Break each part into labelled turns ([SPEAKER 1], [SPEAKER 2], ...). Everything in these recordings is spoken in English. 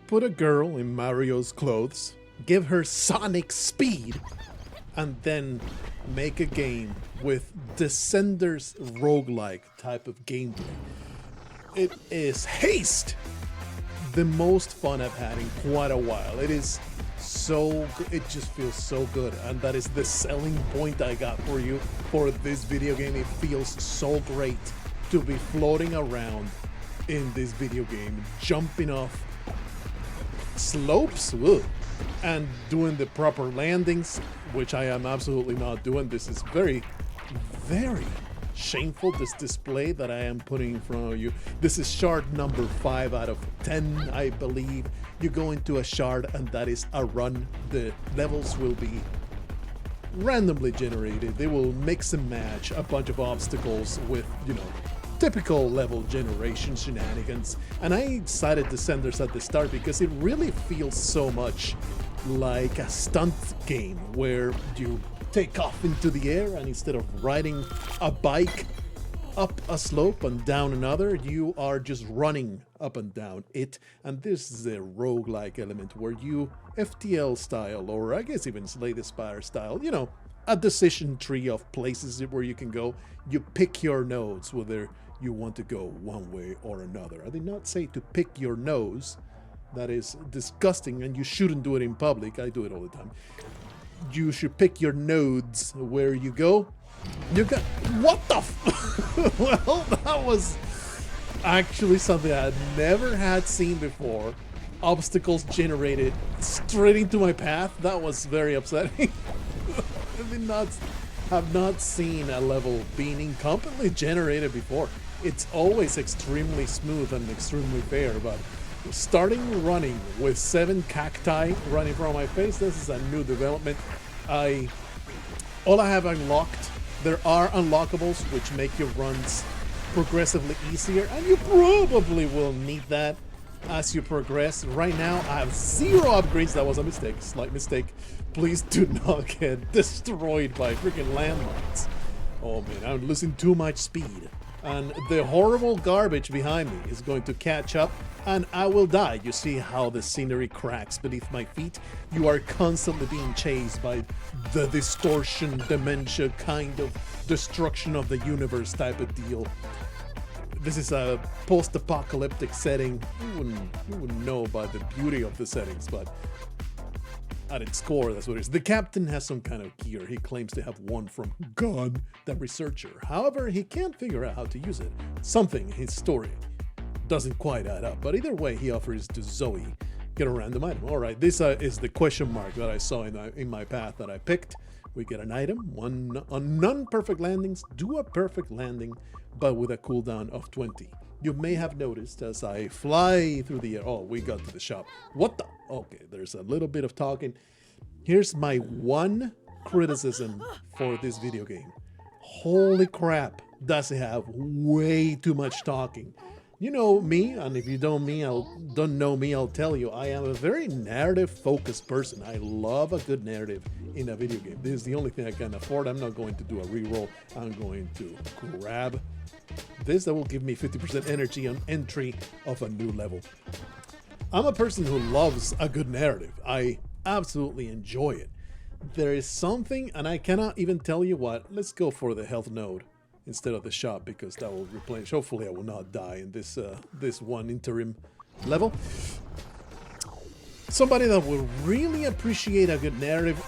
[SPEAKER 1] put a girl in Mario's clothes, give her Sonic speed, and then make a game with Descenders roguelike type of gameplay. It is Haste! The most fun I've had in quite a while. It is so good. It just feels so good, and that is the selling point I got for you for this video game. It feels so great to be floating around in this video game, jumping off slopes, and doing the proper landings, which I am absolutely not doing. This is very, very shameful, this display that I am putting in front of you. This is shard number 5 out of 10, I believe. You go into a shard and that is a run. The levels will be randomly generated. They will mix and match a bunch of obstacles with, you know, typical level generation shenanigans. And I decided Descenders at the start because it really feels so much like a stunt game where you take off into the air, and instead of riding a bike up a slope and down another, you are just running up and down it. And this is a roguelike element where you, FTL style, or I guess even Slay the Spire style, you know, a decision tree of places where you can go. You pick your nodes, whether you want to go one way or another. I did not say to pick your nose. That is disgusting, and you shouldn't do it in public. I do it all the time. You should pick your nodes where you go. You got what the well, that was actually something I had never had seen before. Obstacles generated straight into my path. That was very upsetting. I did not have not seen a level being incompetently generated before. It's always extremely smooth and extremely fair, but starting running with 7 cacti running from my face, this is a new development. All I have unlocked, there are unlockables which make your runs progressively easier, and you probably will need that as you progress. Right now I have 0 upgrades. That was a mistake, slight mistake. Please do not get destroyed by freaking landmines. Oh man, I'm losing too much speed, and the horrible garbage behind me is going to catch up and I will die. You see how the scenery cracks beneath my feet? You are constantly being chased by the distortion, dementia kind of destruction of the universe type of deal. This is a post-apocalyptic setting. You wouldn't know by the beauty of the settings, but at its core, that's what it is. The captain has some kind of gear. He claims to have one from God, the researcher. However, he can't figure out how to use it. Something, his story, doesn't quite add up. But either way, he offers to Zoe get a random item. All right, this is the question mark that I saw in my path that I picked. We get an item, on non-perfect landings, do a perfect landing, but with a cooldown of 20. You may have noticed as I fly through the air. Oh, we got to the shop. What the? Okay, there's a little bit of talking. Here's my one criticism for this video game. Holy crap, does it have way too much talking. You know me, and if you don't know me, I'll tell you, I am a very narrative-focused person. I love a good narrative in a video game. This is the only thing I can afford. I'm not going to do a reroll. I'm going to grab this. That will give me 50% energy on entry of a new level. I'm a person who loves a good narrative. I absolutely enjoy it. There is something, and I cannot even tell you what. Let's go for the health node instead of the shop, because that will replenish. Hopefully I will not die in this this one interim level. Somebody that will really appreciate a good narrative.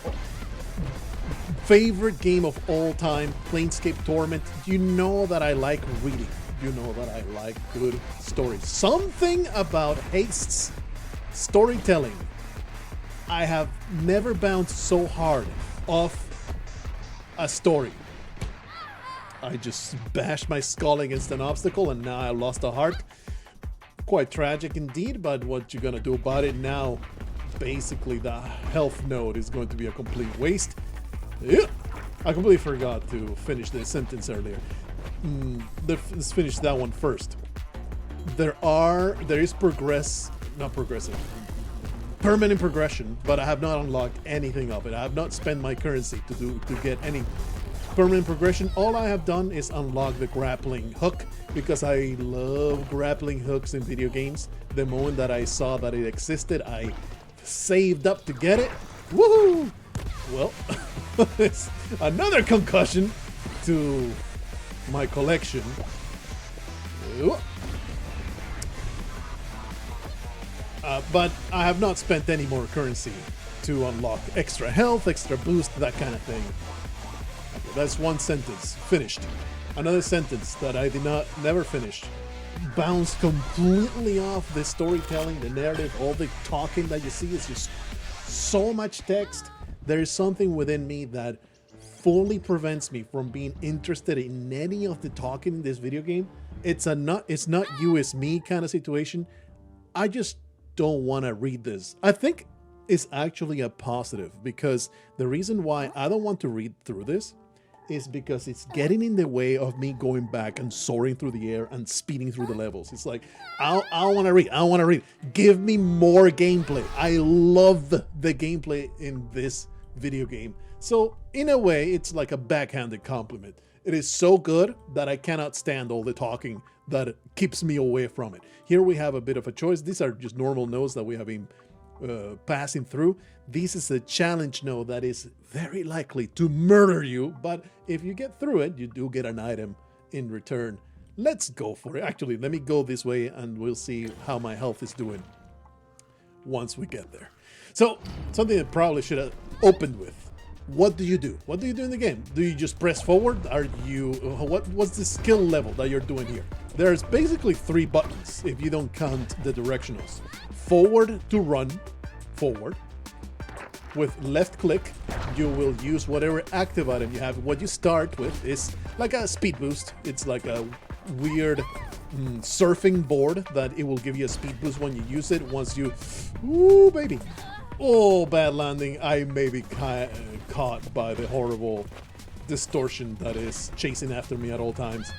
[SPEAKER 1] Favorite game of all time, Planescape Torment. You know that I like reading. You know that I like good stories. Something about Haste's storytelling. I have never bounced so hard off a story. I just bashed my skull against an obstacle and now I lost a heart. Quite tragic indeed, but what you're gonna do about it now? Basically, the health node is going to be a complete waste. Yeah, I completely forgot to finish the sentence earlier. Let's finish that one first. There is permanent progression, but I have not unlocked anything of it. I have not spent my currency to get any permanent progression. All I have done is unlock the grappling hook, because I love grappling hooks in video games. The moment that I saw that it existed, I saved up to get it. Woohoo! Well, it's another concussion to my collection. But I have not spent any more currency to unlock extra health, extra boost, that kind of thing. Okay, that's one sentence. Finished. Another sentence that I never finished. Bounced completely off the storytelling, the narrative, all the talking that you see is just so much text. There is something within me that fully prevents me from being interested in any of the talking in this video game. It's not you, it's me kind of situation. I just don't want to read this. I think it's actually a positive, because the reason why I don't want to read through this is because it's getting in the way of me going back and soaring through the air and speeding through the levels. It's like, I want to read. I want to read. Give me more gameplay. I love the gameplay in this video game. So in a way, it's like a backhanded compliment. It is so good that I cannot stand all the talking that keeps me away from it. Here we have a bit of a choice. These are just normal nodes that we have been passing through. This is a challenge node that is very likely to murder you, but if you get through it, you do get an item in return. Let's go for it. Actually, let me go this way and we'll see how my health is doing once we get there. So, something that probably should have opened with. What do you do? What do you do in the game? Do you just press forward? Are you what's the skill level that you're doing here? There's basically 3 buttons if you don't count the directionals. Forward to run forward. With left click, you will use whatever active item you have. What you start with is like a speed boost. It's like a weird surfing board that it will give you a speed boost when you use it. Once you, ooh baby, oh bad landing. I may be caught by the horrible distortion that is chasing after me at all times.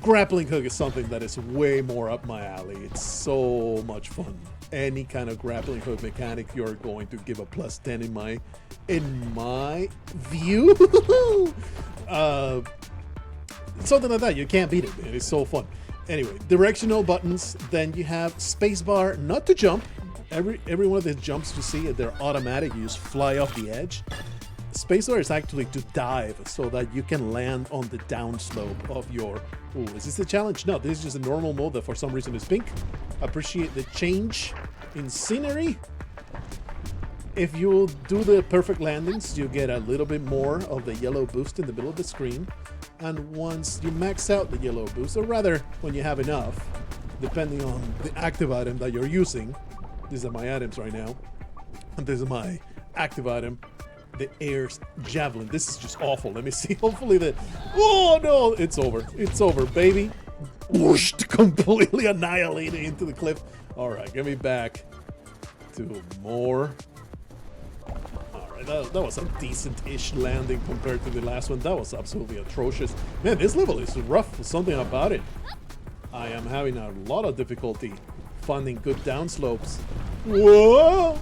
[SPEAKER 1] Grappling hook is something that is way more up my alley. It's so much fun. Any kind of grappling hook mechanic, you're going to give a +10 in my view. Something like that. You can't beat it, man. It's so fun. Anyway, directional buttons. Then you have spacebar, not to jump. Every one of the jumps you see, they're automatic. You just fly off the edge. Spacebar is actually to dive so that you can land on the downslope of your... Ooh, is this a challenge? No, this is just a normal mode that for some reason is pink. Appreciate the change in scenery. If you do the perfect landings, you get a little bit more of the yellow boost in the middle of the screen. And once you max out the yellow boost, or rather, when you have enough, depending on the active item that you're using, these are my items right now, and this is my active item, the air's javelin. This is just awful. Let me see. Hopefully that... Oh no, it's over. It's over, baby. Whooshed, completely annihilated into the cliff. All right, get me back to more. All right, that was a decent-ish landing compared to the last one. That was absolutely atrocious. Man, this level is rough. Something about it. I am having a lot of difficulty finding good downslopes. Whoa!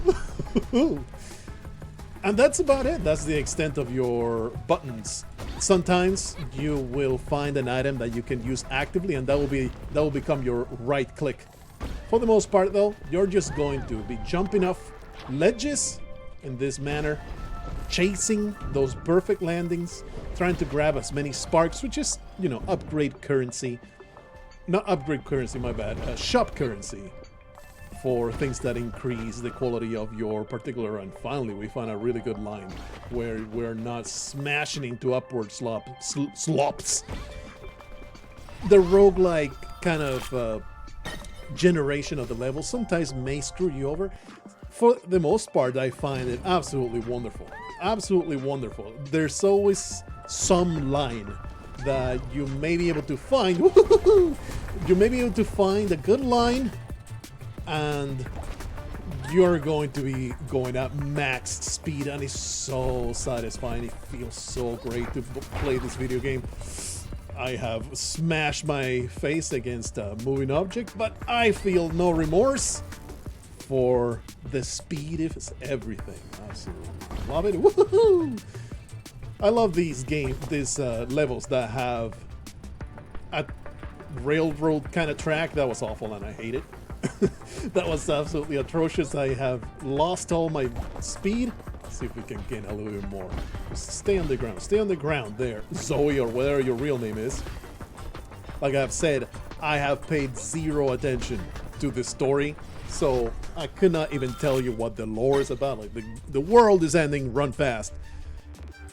[SPEAKER 1] And that's about it. That's the extent of your buttons. Sometimes you will find an item that you can use actively, and that will become your right click. For the most part, though, you're just going to be jumping off ledges in this manner, chasing those perfect landings, trying to grab as many sparks, which is, you know, upgrade currency. Not upgrade currency, my bad. Shop currency for things that increase the quality of your particular run. Finally, we found a really good line where we're not smashing into upward slops. The roguelike kind of generation of the level sometimes may screw you over. For the most part, I find it absolutely wonderful. Absolutely wonderful. There's always some line that you may be able to find. You may be able to find a good line, and you're going to be going at max speed, and it's so satisfying. It feels so great to play this video game. I have smashed my face against a moving object, but I feel no remorse for the speed. It's everything. Absolutely love it. Woohoo! I love these levels that have railroad kind of track. That was awful and I hate it. That was absolutely atrocious. I have lost all my speed. Let's see if we can gain a little bit more. Just stay on the ground. Stay on the ground there, Zoe, or whatever your real name is. Like I've said, I have paid zero attention to the story, so I could not even tell you what the lore is about. Like the world is ending, run fast.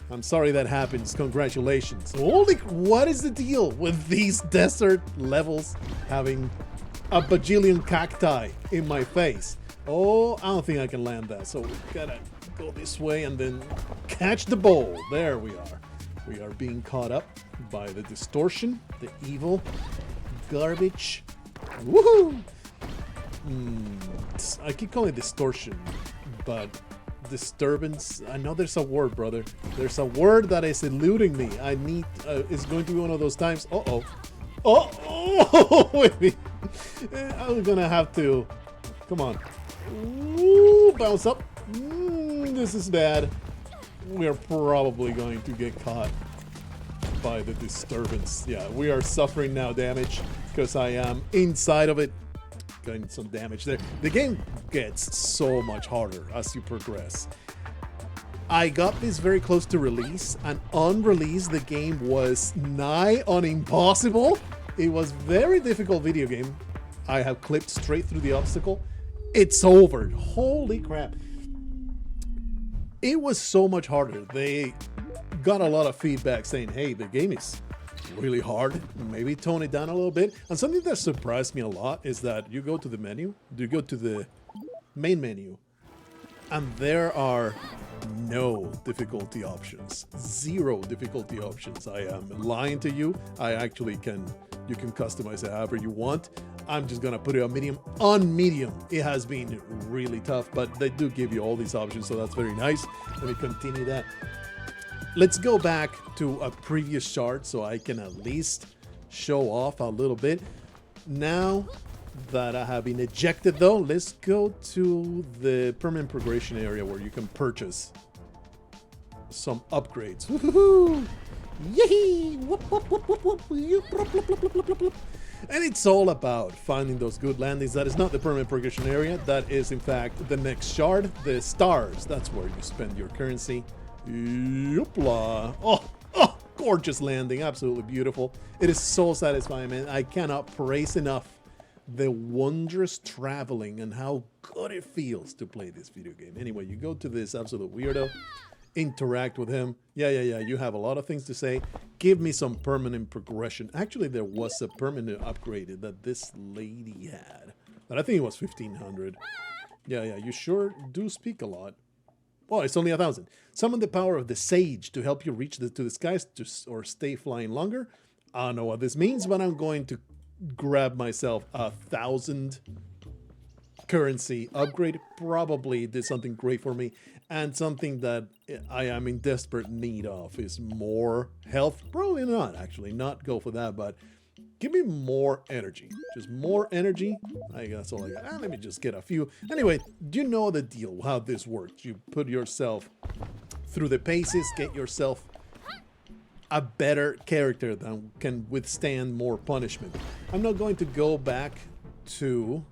[SPEAKER 1] I'm sorry that happens. Congratulations. Holy, what is the deal with these desert levels having a bajillion cacti in my face? Oh, I don't think I can land that. So we gotta go this way and then catch the bowl. There we are. We are being caught up by the distortion, the evil garbage. Woohoo! I keep calling it distortion, but disturbance. I know there's a word, brother. There's a word that is eluding me. I need. It's going to be one of those times. Uh-oh. Oh, wait me. I'm gonna have to. Come on. Ooh, bounce up. This is bad. We are probably going to get caught by the disturbance. Yeah, we are suffering now damage because I am inside of it. Getting some damage there. The game gets so much harder as you progress. I got this very close to release, and on release the game was nigh on impossible. It was very difficult video game. I have clipped straight through the obstacle. It's over. Holy crap. It was so much harder. They got a lot of feedback saying, hey, the game is really hard. Maybe tone it down a little bit. And something that surprised me a lot is that you go to the menu, you go to the main menu, and there are no difficulty options. Zero difficulty options. I am lying to you. I actually you can customize it however you want. I'm just gonna put it on medium. On medium, it has been really tough, but they do give you all these options, so that's very nice. Let me continue that. Let's go back to a previous chart so I can at least show off a little bit. Now that I have been ejected though, let's go to the permanent progression area where you can purchase some upgrades. Woohoo! Yee! Whoop, whoop, whoop, whoop, whoop. And it's all about finding those good landings. That is not the permanent progression area. That is in fact the next shard, the stars. That's where you spend your currency. Yoopla. Oh, gorgeous landing. Absolutely beautiful. It is so satisfying, man. I cannot praise enough the wondrous traveling and how good it feels to play this video game. Anyway, you go to this absolute weirdo, interact with him. Yeah, you have a lot of things to say. Give me some permanent progression. Actually, there was a permanent upgrade that this lady had, but I think it was 1500. Yeah, you sure do speak a lot. Oh, it's only 1,000. Summon the power of the sage to help you reach to the skies or stay flying longer. I don't know what this means, but I'm going to grab myself 1,000 currency upgrade. Probably did something great for me, and something that I am in desperate need of is more health. Probably not, actually, not go for that, but give me more energy. Just more energy. I guess that's all I got. Let me just get a few. Anyway, do you know the deal, how this works? You put yourself through the paces, get yourself a better character that can withstand more punishment. I'm not going to go back to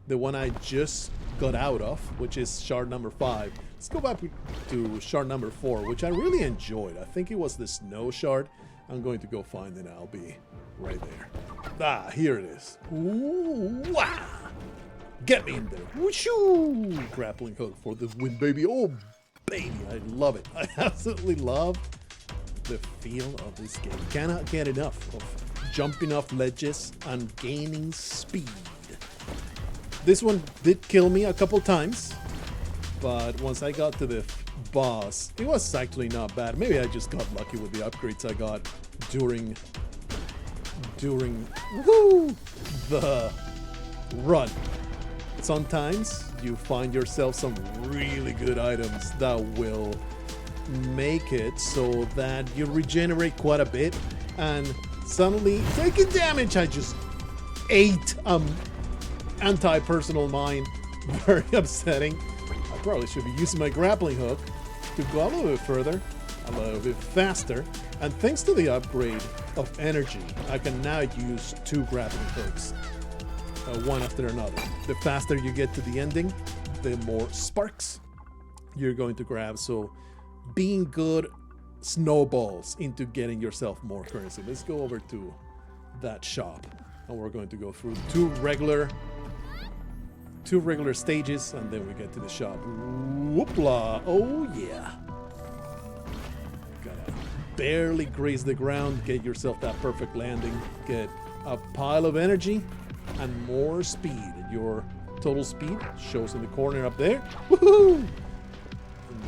[SPEAKER 1] the one I just got out of, which is shard number 5. Let's go back to shard number 4, which I really enjoyed. I think it was the snow shard. I'm going to go find it. I'll be right there. Ah, here it is. Ooh, wow. Get me in there. Whooshoo! Grappling hook for the win, baby. Oh, baby, I love it. I absolutely love the feel of this game. Cannot get enough of jumping off ledges and gaining speed. This one did kill me a couple times, but once I got to the boss, it was actually not bad. Maybe I just got lucky with the upgrades I got during the run. Sometimes you find yourself some really good items that will make it so that you regenerate quite a bit, and suddenly taking damage. I just ate anti-personal mine. Very upsetting. I probably should be using my grappling hook to go a little bit further, a little bit faster. And thanks to the upgrade of energy, I can now use 2 grappling hooks, one after another. The faster you get to the ending, the more sparks you're going to grab. So being good snowballs into getting yourself more currency. Let's go over to that shop, and we're going to go through two regular stages, and then we get to the shop. Whoopla! Oh yeah! Gotta barely graze the ground, get yourself that perfect landing, get a pile of energy and more speed. Your total speed shows in the corner up there. Woohoo! In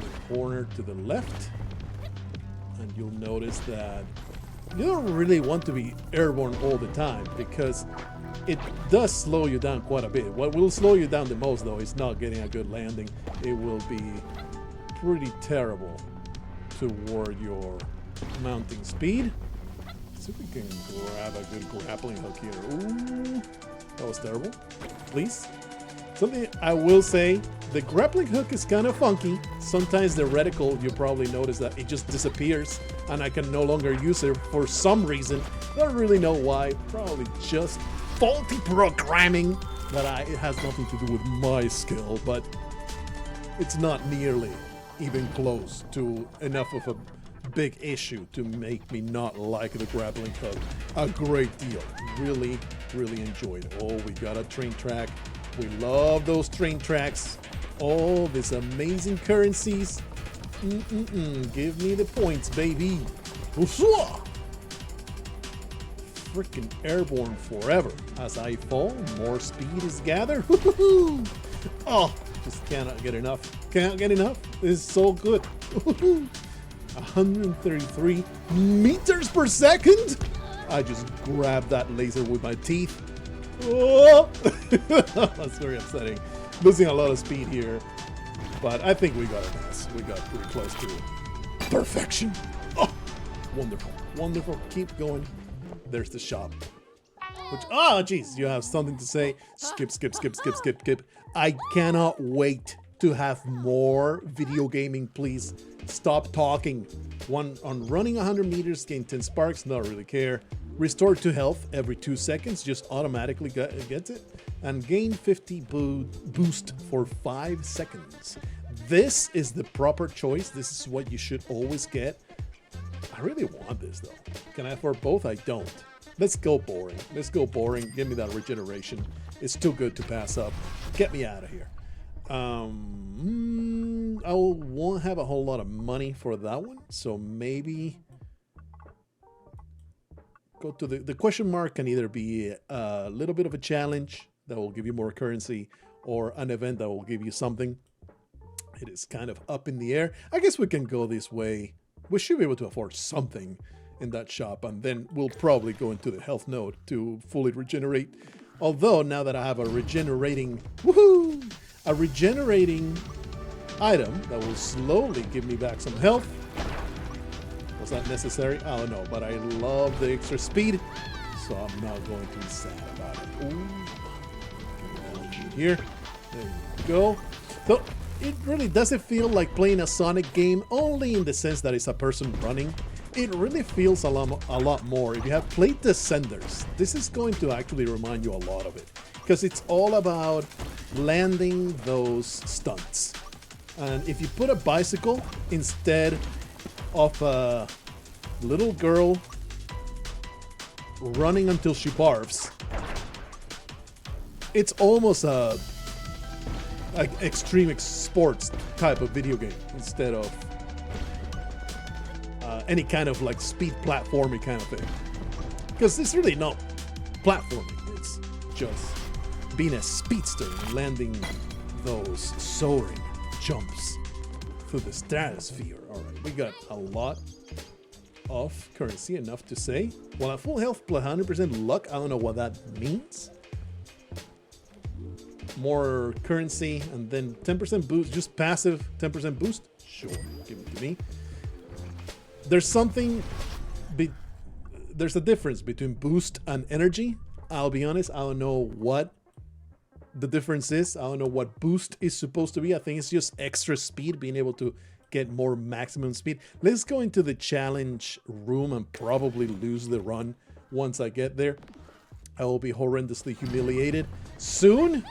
[SPEAKER 1] the corner to the left, and you'll notice that you don't really want to be airborne all the time, because it does slow you down quite a bit. What will slow you down the most, though, is not getting a good landing. It will be pretty terrible toward your mounting speed. Let's see if we can grab a good grappling hook here. Ooh, that was terrible. Please. Something I will say, the grappling hook is kind of funky. Sometimes the reticle, you probably notice that it just disappears and I can no longer use it for some reason. Don't really know why. Probably just faulty programming that it has nothing to do with my skill, but it's not nearly even close to enough of a big issue to make me not like the grappling hook a great deal. Really, really enjoyed it. Oh, we got a train track. We love those train tracks. All these amazing currencies. Give me the points, baby. Freaking airborne forever. As I fall, more speed is gathered. Oh, just cannot get enough. Can't get enough. This is so good. 133 meters per second. I just grabbed that laser with my teeth. Oh, that's very upsetting. Losing a lot of speed here, but I think we got it nice. We got pretty close to perfection. Oh, wonderful, wonderful. Keep going. There's the shop. Which, oh, geez, you have something to say. Skip, skip, skip, skip, skip, skip. I cannot wait to have more video gaming. Please stop talking. One on running 100 meters, gain 10 sparks. Not really care. Restore to health every 2 seconds, just automatically gets it, and gain 50 boost for 5 seconds. This is the proper choice. This is what you should always get. I really want this though. Can I afford both? I don't. Let's go boring. Let's go boring. Give me that regeneration. It's too good to pass up. Get me out of here. I won't have a whole lot of money for that one, so maybe go to the question mark. Can either be a little bit of a challenge that will give you more currency, or an event that will give you something. It is kind of up in the air. I guess we can go this way. We should be able to afford something in that shop, and then we'll probably go into the health node to fully regenerate. Although now that I have a regenerating item that will slowly give me back some health. Was that necessary? I don't know, but I love the extra speed, so I'm not going to be sad about it. Ooh. Here, there you go. So it really doesn't feel like playing a Sonic game, only in the sense that it's a person running. It really feels a lot more. If you have played Descenders, this is going to actually remind you a lot of it, because it's all about landing those stunts. And if you put a bicycle instead of a little girl running until she barfs, it's almost a extreme sports type of video game instead of any kind of like speed platforming kind of thing. Because it's really not platforming, it's just being a speedster and landing those soaring jumps through the stratosphere. Alright, we got a lot of currency, enough to say. Well, at full health plus 100% luck, I don't know what that means. More currency, and then 10% boost, just passive 10% boost? Sure, give it to me. There's a difference between boost and energy. I'll be honest, I don't know what the difference is. I don't know what boost is supposed to be. I think it's just extra speed, being able to get more maximum speed. Let's go into the challenge room and probably lose the run once I get there. I will be horrendously humiliated soon,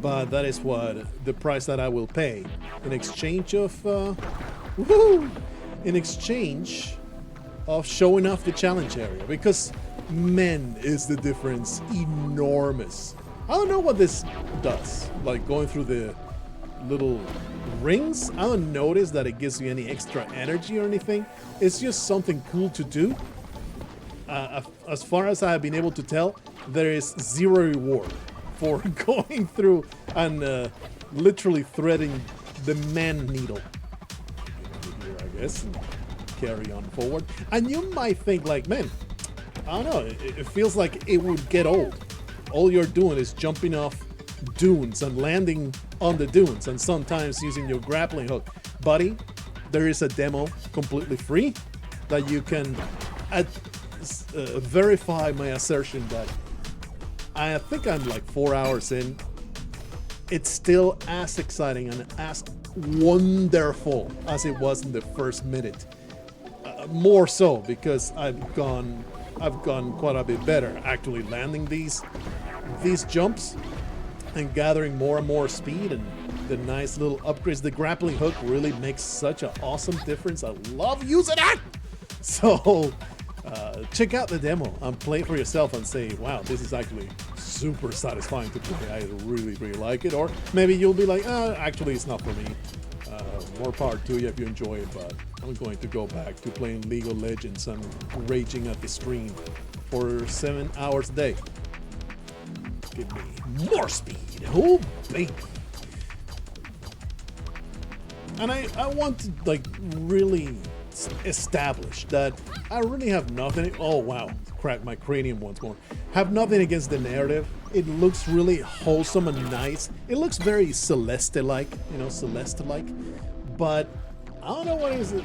[SPEAKER 1] but that is what the price that I will pay in exchange of in exchange of showing off the challenge area, because man, is the difference enormous. I don't know what this does, like going through the little rings. I don't notice that it gives you any extra energy or anything. It's just something cool to do. As far as I have been able to tell, there is zero reward for going through and literally threading the man needle. Here, I guess, and carry on forward. And you might think like, man, I don't know, it feels like it would get old. All you're doing is jumping off dunes and landing on the dunes, and sometimes using your grappling hook. Buddy, there is a demo completely free that you can verify my assertion that I think I'm like 4 hours in. It's still as exciting and as wonderful as it was in the first minute. More so because I've gone quite a bit better actually landing these jumps and gathering more and more speed, and the nice little upgrades. The grappling hook really makes such an awesome difference. I love using it. So check out the demo and play it for yourself and say, wow, this is actually super satisfying to play. I really, really like it. Or maybe you'll be like, actually it's not for me. More power to you if you enjoy it, but I'm going to go back to playing League of Legends and raging at the screen for 7 hours a day. Give me more speed. Oh, baby. And I want to like really establish that I really have nothing. Oh, wow. Crack my cranium once more. Have nothing against the narrative. It looks really wholesome and nice. It looks very Celeste-like, you know, Celeste-like. But I don't know what is it.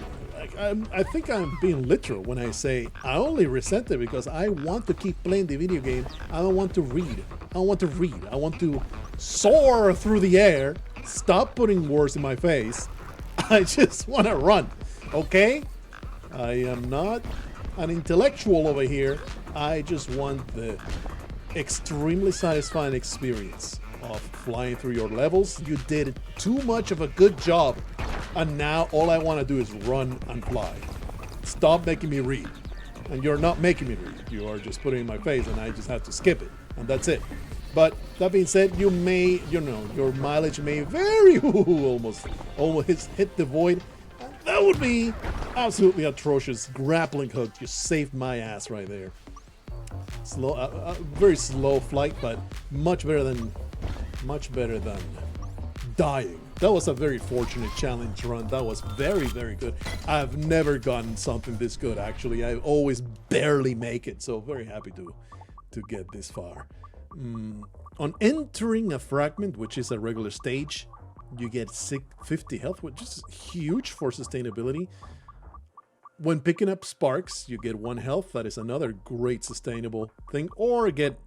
[SPEAKER 1] I think I'm being literal when I say I only resent it because I want to keep playing the video game. I don't want to read. I don't want to read. I want to soar through the air. Stop putting words in my face. I just want to run. Okay? I am not an intellectual over here. I just want the extremely satisfying experience of flying through your levels. You did too much of a good job. And now all I want to do is run and fly. Stop making me read. And you're not making me read. You are just putting it in my face and I just have to skip it. And that's it. But that being said, you may, you know, your mileage may vary. almost hit the void. And that would be absolutely atrocious. Grappling hook just saved my ass right there. Slow, very slow flight, but much better than dying. That was a very fortunate challenge run. That was very, very good. I've never gotten something this good, actually. I always barely make it, so very happy to get this far. On entering a fragment, which is a regular stage, you get 50 health, which is huge for sustainability. When picking up sparks, you get 1 health. That is another great sustainable thing. Or get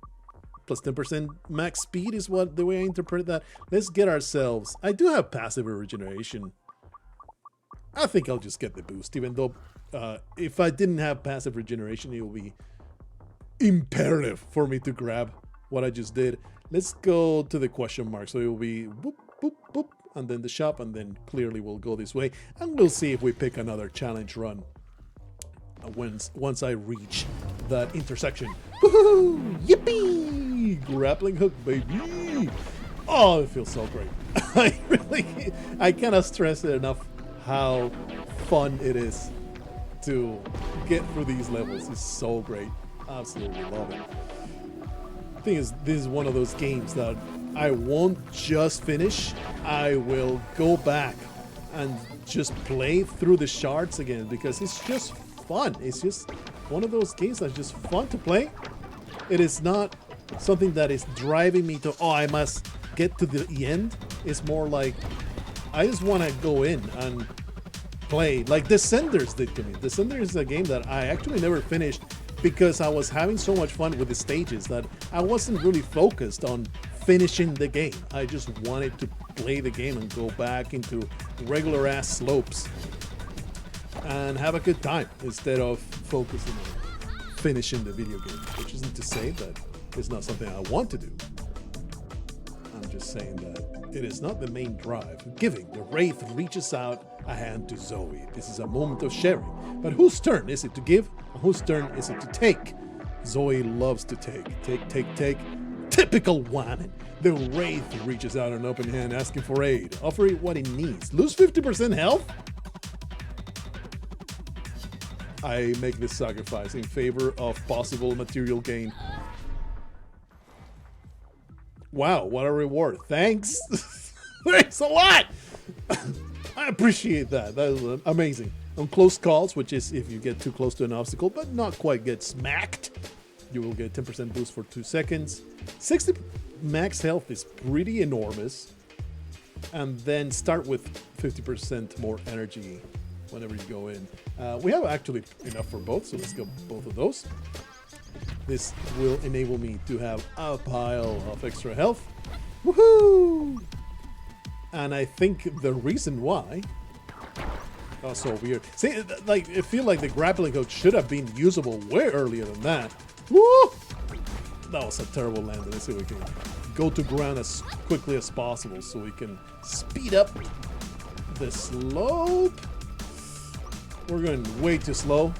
[SPEAKER 1] plus 10% max speed is what the way I interpret that. Let's get ourselves. I do have passive regeneration. I think I'll just get the boost, even though if I didn't have passive regeneration, it will be imperative for me to grab what I just did. Let's go to the question mark. So it will be boop, boop, boop, and then the shop, and then clearly we'll go this way. And we'll see if we pick another challenge run once I reach that intersection. Woohoo! Yippee! Grappling hook, baby! Oh, it feels so great. I cannot stress it enough how fun it is to get through these levels. It's so great. Absolutely love it. The thing is, this is one of those games that I won't just finish. I will go back and just play through the shards again because it's just fun. It's just one of those games that's just fun to play. It is not something that is driving me to, oh, I must get to the end. It's more like I just want to go in and play like Descenders did to me. Descenders is a game that I actually never finished because I was having so much fun with the stages that I wasn't really focused on finishing the game. I just wanted to play the game and go back into regular ass slopes and have a good time instead of focusing on finishing the video game, which isn't to say that it's not something I want to do. I'm just saying that it is not the main drive. Giving, the Wraith reaches out a hand to Zoe. This is a moment of sharing. But whose turn is it to give? And whose turn is it to take? Zoe loves to take. Take. Typical woman. The Wraith reaches out an open hand asking for aid. Offer it what it needs. Lose 50% health? I make this sacrifice in favor of possible material gain. Wow, what a reward. Thanks. Thanks a lot. I appreciate that. That is amazing. On close calls, which is if you get too close to an obstacle but not quite get smacked, you will get 10% boost for 2 seconds. 60 max health is pretty enormous. And then start with 50% more energy whenever you go in. We have actually enough for both, so let's go both of those. This will enable me to have a pile of extra health. Woohoo! And I think the reason why... Oh, so weird. See, like, I feel like the grappling hook should have been usable way earlier than that. Woo! That was a terrible landing. Let's see if we can go to ground as quickly as possible so we can speed up the slope. We're going way too slow.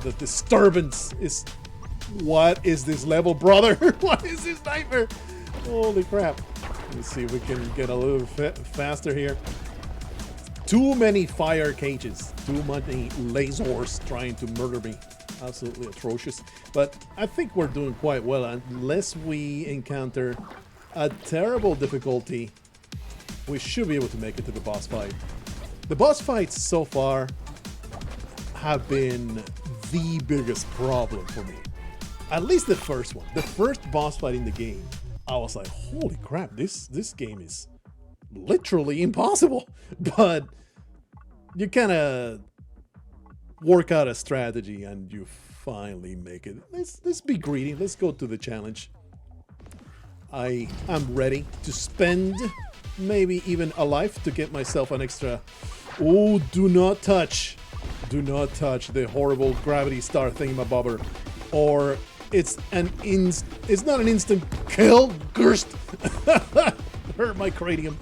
[SPEAKER 1] The disturbance is... What is this level, brother? What is this nightmare? Holy crap. Let's see if we can get a little faster here. Too many fire cages. Too many lasers trying to murder me. Absolutely atrocious. But I think we're doing quite well unless we encounter a terrible difficulty. We should be able to make it to the boss fight. The boss fights so far have been the biggest problem for me. At least the first one. The first boss fight in the game, I was like, holy crap, this game is literally impossible. But you kind of work out a strategy and you finally make it. Let's be greedy. Let's go to the challenge. I am ready to spend maybe even a life to get myself an extra... Oh, do not touch. Do not touch the horrible gravity star thingamabobber. Or... It's not an instant kill. Gerst. Hurt my cranium.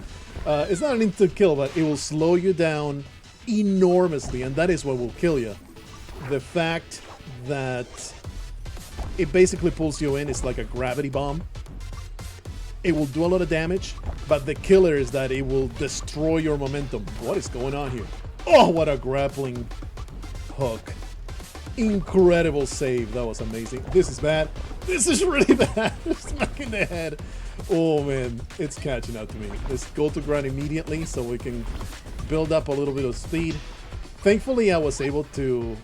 [SPEAKER 1] It's not an instant kill, but it will slow you down enormously, and that is what will kill you. The fact that it basically pulls you in is like a gravity bomb. It will do a lot of damage, but the killer is that it will destroy your momentum. What is going on here? Oh, what a grappling hook. Incredible save. That was amazing. This is bad. This is really bad. Smack in the head. Oh man, it's catching up to me. Let's go to ground immediately so we can build up a little bit of speed. Thankfully, I was able to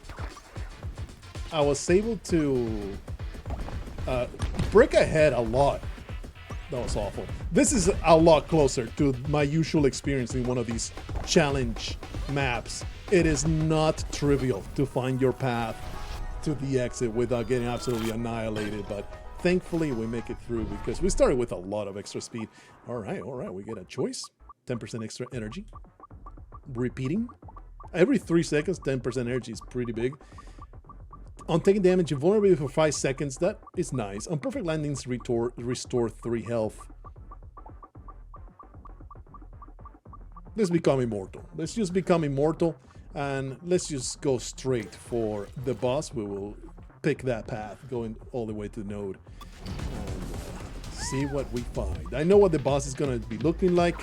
[SPEAKER 1] break ahead a lot. That was awful. This is a lot closer to my usual experience in one of these challenge maps. It is not trivial to find your path to the exit without getting absolutely annihilated, but thankfully we make it through because we started with a lot of extra speed. All right, we get a choice. 10% extra energy. Repeating. Every 3 seconds, 10% energy is pretty big. On taking damage, invulnerability for 5 seconds. That is nice. On perfect landings, restore 3 health. Let's become immortal. Let's just become immortal. And let's just go straight for the boss. We will pick that path, going all the way to the node. And see what we find. I know what the boss is going to be looking like.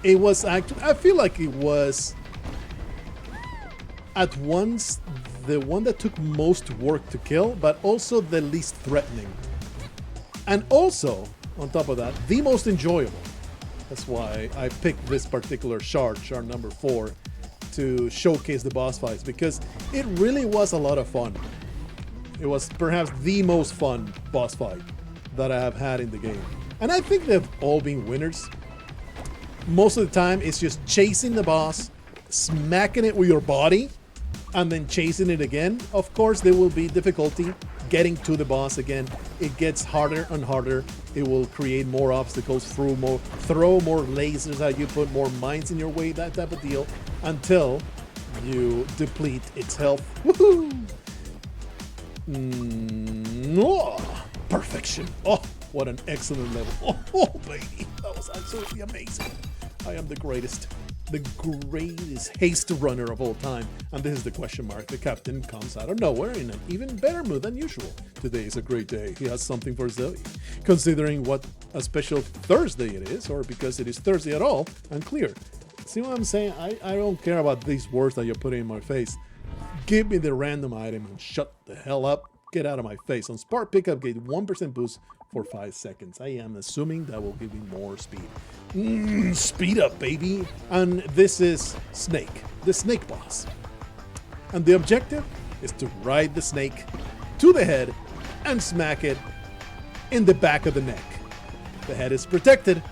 [SPEAKER 1] It was actually... I feel like it was... at once the one that took most work to kill, but also the least threatening. And also, on top of that, the most enjoyable. That's why I picked this particular shard number 4, to showcase the boss fights, because it really was a lot of fun. It was perhaps the most fun boss fight that I have had in the game. And I think they've all been winners. Most of the time, it's just chasing the boss, smacking it with your body, and then chasing it again. Of course, there will be difficulty getting to the boss again. It gets harder and harder. It will create more obstacles, throw more lasers at you, put more mines in your way, that type of deal, until you deplete its health. Woohoo! Perfection. Oh, what an excellent level. Oh, baby, that was absolutely amazing. I am the greatest Haste runner of all time. And this is the question mark. The captain comes out of nowhere in an even better mood than usual. Today is a great day. He has something for Zoe. Considering what a special Thursday it is, or because it is Thursday at all, unclear. See what I'm saying? I don't care about these words that you're putting in my face. Give me the random item and shut the hell up. Get out of my face. On Spark Pickup, get 1% boost for 5 seconds. I am assuming that will give you more speed. Speed up, baby. And this is Snake, the snake boss. And the objective is to ride the snake to the head and smack it in the back of the neck. The head is protected.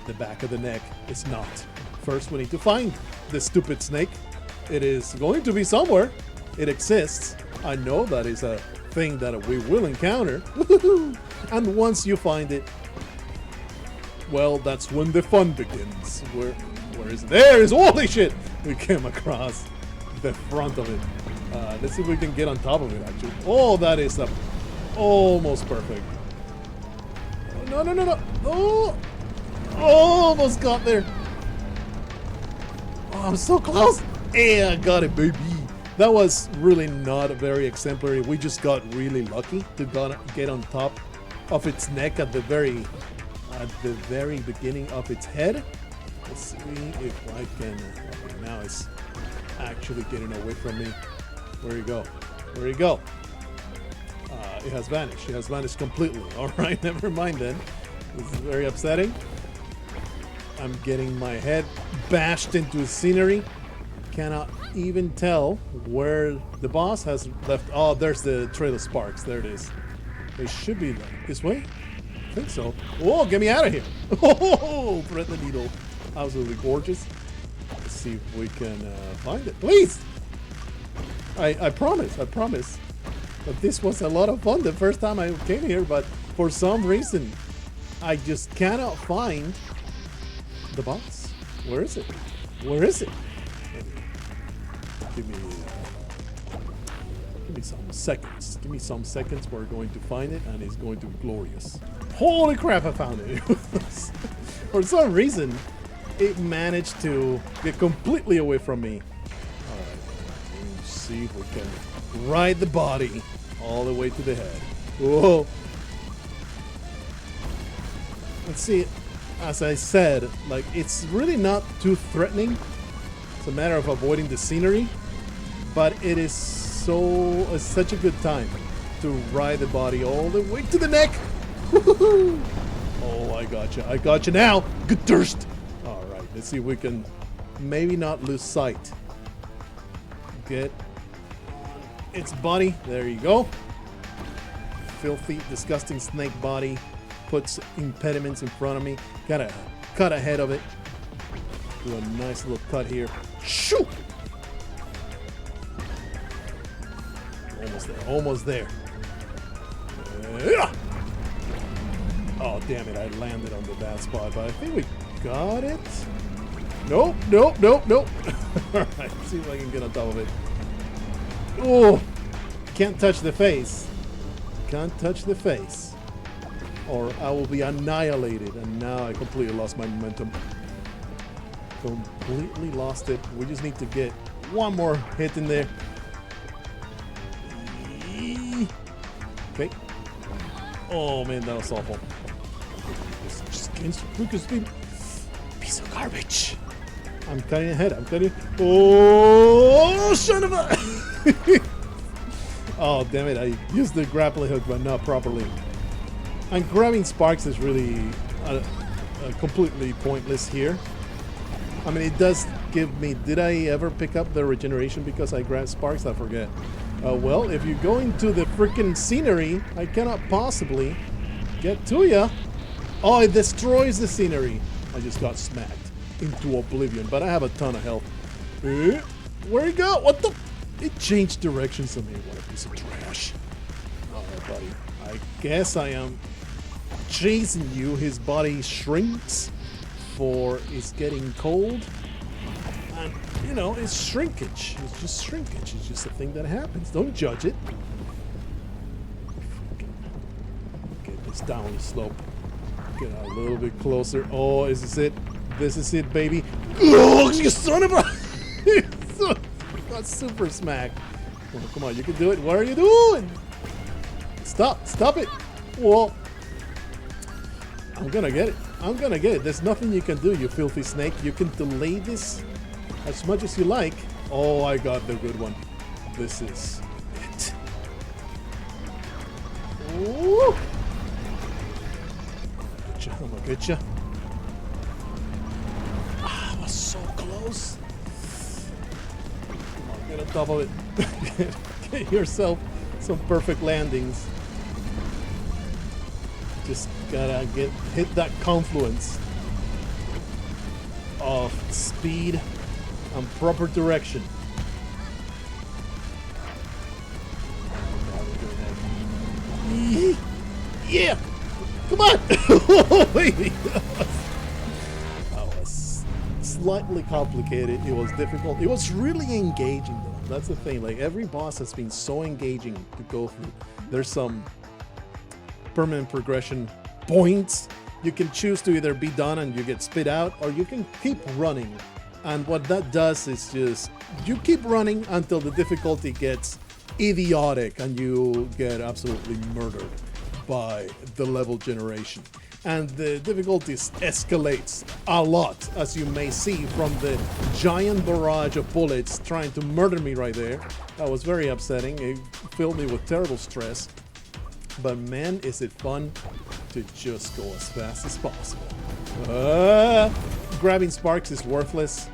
[SPEAKER 1] The back of the neck is not. First, we need to find the stupid snake. It is going to be somewhere. It exists. I know that is a thing that we will encounter. And once you find it, well, that's when the fun begins. Where is it? There is, holy shit! We came across the front of it. Let's see if we can get on top of it, actually. Oh, that is almost perfect. No. Oh, almost got there. Oh, I'm so close. Yeah, I got it, baby. That was really not very exemplary. We just got really lucky to get on top of its neck at the very beginning of its head. Let's see if I can. Okay, now it's actually getting away from me. Where you go? Where you go? It has vanished. It has vanished completely. All right, never mind then. This is very upsetting. I'm getting my head bashed into the scenery. Cannot even tell where the boss has left. Oh, there's the trail of sparks. There it is. It should be this way. I think so. Oh, get me out of here. Oh, thread the needle. Absolutely gorgeous. Let's see if we can find it. Please. I promise that this was a lot of fun the first time I came here, but for some reason I just cannot find the boss. Where is it? Where is it? Give me some seconds. Give me some seconds. We're going to find it, and it's going to be glorious. Holy crap! I found it. For some reason, it managed to get completely away from me. All right, let's see if we can ride the body all the way to the head. Whoa! Let's see. As I said, like, it's really not too threatening. It's a matter of avoiding the scenery. But it is such a good time to ride the body all the way to the neck. Oh, I gotcha. I gotcha now. Good thirst. All right, let's see if we can maybe not lose sight. Get on its body. There you go. Filthy, disgusting snake body puts impediments in front of me. Gotta cut ahead of it. Do a nice little cut here. Shoot! Almost there, almost there. Oh, damn it, I landed on the bad spot, but I think we got it. Nope. All right, see if I can get on top of it. Oh, can't touch the face. Can't touch the face, or I will be annihilated. And now I completely lost my momentum. Completely lost it. We just need to get one more hit in there. Okay. Oh man, that was awful. Just against Lucas speed. Piece of garbage. I'm cutting ahead. I'm cutting. Oh, son of a! Oh damn it! I used the grappling hook, but not properly. And grabbing sparks is really completely pointless here. I mean, it does give me. Did I ever pick up the regeneration because I grabbed sparks? I forget. Well, if you go into the freaking scenery, I cannot possibly get to ya. Oh, it destroys the scenery. I just got smacked into oblivion, but I have a ton of health. Where'd it go? What the? It changed directions on me. What a piece of trash. Alright, buddy. I guess I am chasing you. His body shrinks for it's getting cold. And, you know, it's shrinkage. It's just shrinkage. It's just a thing that happens. Don't judge it. Get this down the slope. Get a little bit closer. Oh, is this it? This is it, baby. Oh, you son of a... Got super smacked. Oh, come on, you can do it. What are you doing? Stop. Stop it. Whoa. I'm gonna get it. I'm gonna get it. There's nothing you can do, you filthy snake. You can delay this as much as you like. Oh, I got the good one. This is it. Ooh. I'm gonna get you. Ah, I was so close. Come on, get on top of it. Get yourself some perfect landings. Just gotta hit that confluence of speed and proper direction. Yeah! Come on! That was slightly complicated. It was difficult. It was really engaging though. That's the thing. Like every boss has been so engaging to go through. There's some permanent progression points. You can choose to either be done and you get spit out, or you can keep running. And what that does is just you keep running until the difficulty gets idiotic and you get absolutely murdered by the level generation. And the difficulty escalates a lot, as you may see from the giant barrage of bullets trying to murder me right there. That was very upsetting. It filled me with terrible stress. But man, is it fun to just go as fast as possible. Grabbing sparks is worthless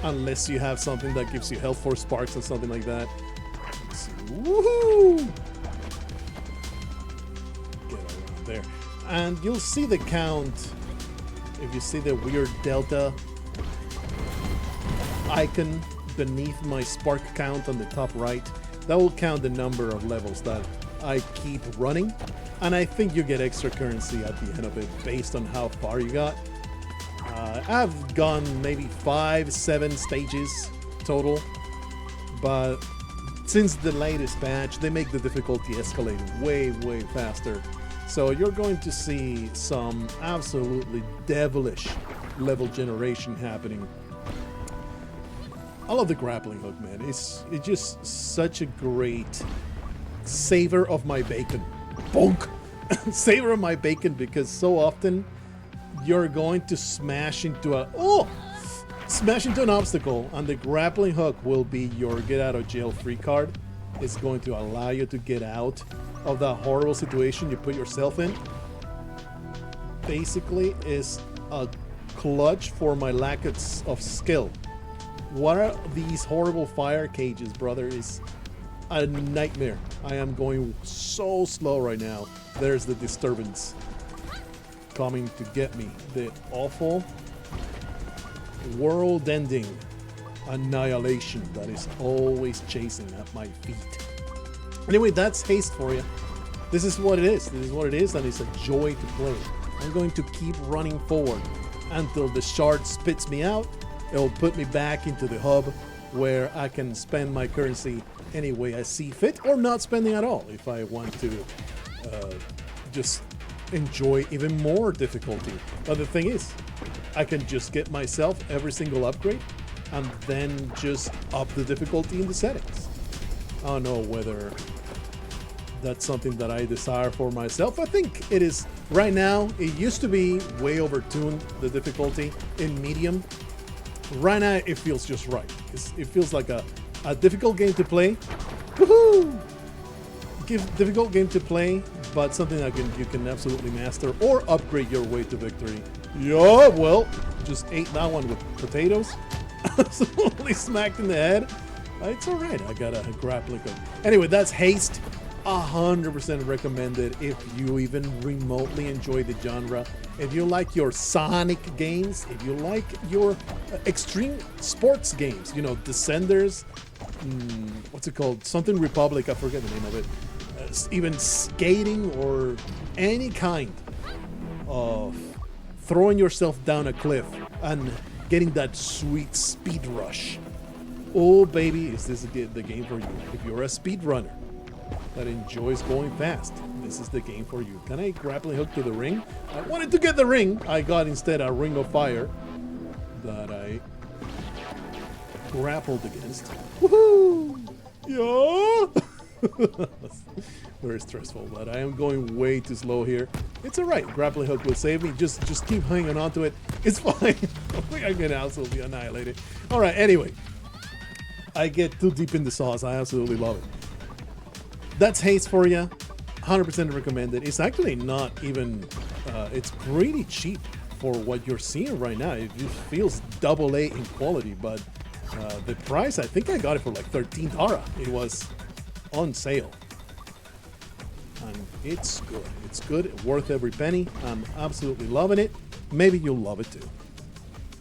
[SPEAKER 1] unless you have something that gives you health for sparks or something like that. Let's see. Woohoo! Get around there. And you'll see the count if you see the weird delta icon beneath my spark count on the top right. That will count the number of levels that I keep running, and I think you get extra currency at the end of it based on how far you got. I've gone maybe 5-7 stages total, but since the latest patch they make the difficulty escalate way faster, so you're going to see some absolutely devilish level generation happening. I love the grappling hook, man. It's just such a great savor of my bacon. Bonk! Savor of my bacon, because so often you're going to smash into an obstacle, and the grappling hook will be your get out of jail free card. It's going to allow you to get out of that horrible situation you put yourself in. Basically is a clutch for my lack of skill. What are these horrible fire cages, brother? Is a nightmare. I am going so slow right now. There's the disturbance coming to get me. The awful world-ending annihilation that is always chasing at my feet. Anyway, that's Haste for you. This is what it is. This is what it is, and it's a joy to play. I'm going to keep running forward until the shard spits me out. It'll put me back into the hub where I can spend my currency any way I see fit, or not spending at all if I want to just enjoy even more difficulty. But the thing is, I can just get myself every single upgrade and then just up the difficulty in the settings. I don't know whether that's something that I desire for myself. I think it is right now. It used to be way overtuned, the difficulty in medium. Right now it feels just right. It feels like a difficult game to play. Woohoo! Difficult game to play, but something that you can absolutely master or upgrade your way to victory. Yeah, well, just ate that one with potatoes. Absolutely smacked in the head. It's alright, I got a grappling hook. Anyway, that's Haste. 100% recommended if you even remotely enjoy the genre. If you like your Sonic games, if you like your extreme sports games, you know, Descenders, what's it called? Something Republic, I forget the name of it. even skating or any kind of throwing yourself down a cliff and getting that sweet speed rush. Oh baby, is this the game for you? If you're a speedrunner that enjoys going fast, this is the game for you. Can I grappling hook to the ring? I wanted to get the ring. I got instead a ring of fire that I grappled against. Woohoo! Yeah! Very stressful, but I am going way too slow here. It's alright. Grappling hook will save me. Just keep hanging on to it. It's fine. I'm gonna also be annihilated. Alright, anyway. I get too deep in the sauce. I absolutely love it. That's Haste for you. 100% recommended. It's actually not even, it's pretty cheap for what you're seeing right now. It just feels AA in quality, but the price, I think I got it for like 13 Tara. It was on sale. And it's good. It's good, worth every penny. I'm absolutely loving it. Maybe you'll love it too.